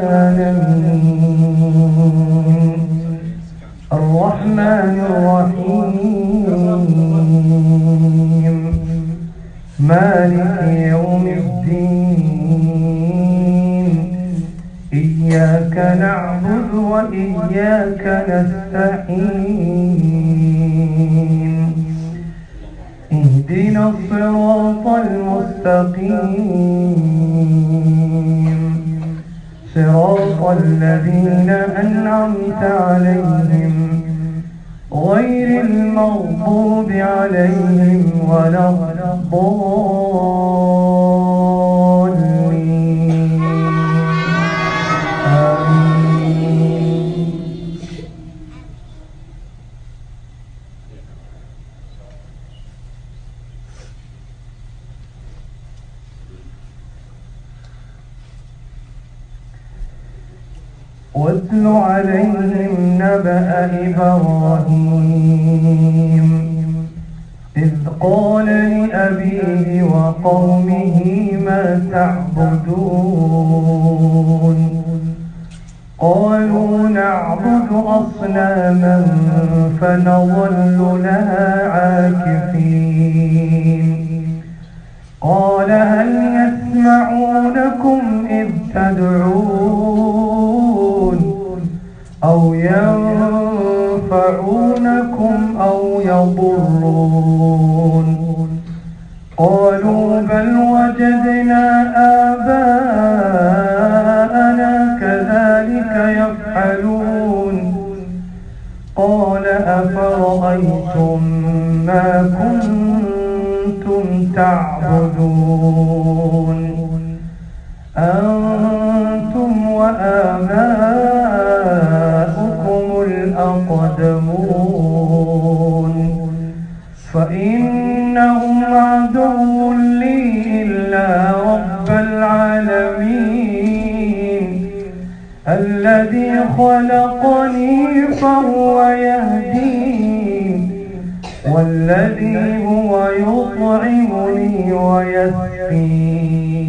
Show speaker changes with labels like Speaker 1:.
Speaker 1: العالمين الرحمن الرحيم مالك يوم الدين إياك نعبد وإياك نستعين اهدنا الصراط المستقيم صراط الذين أنعمت عليهم غير المغضوب عليهم ولا الضالين آمين. واتل عليهم نبأ إبراهيم إذ قال لأبيه وقومه ما تعبدون قالوا نعبد أصناما فنظل لها عاكفين قال هل يسمعونكم إذ تدعون أو ينفعونكم أو يضرون قالوا بل وجدنا آباءنا كذلك يفعلون قال أفرأيتم ما كنتم تعبدون أنتم وآباؤكم الأقدمون فإنهم عدو لي إلا رب العالمين الذي خلقني فهو يهدين والذي هو يطعمني ويسقين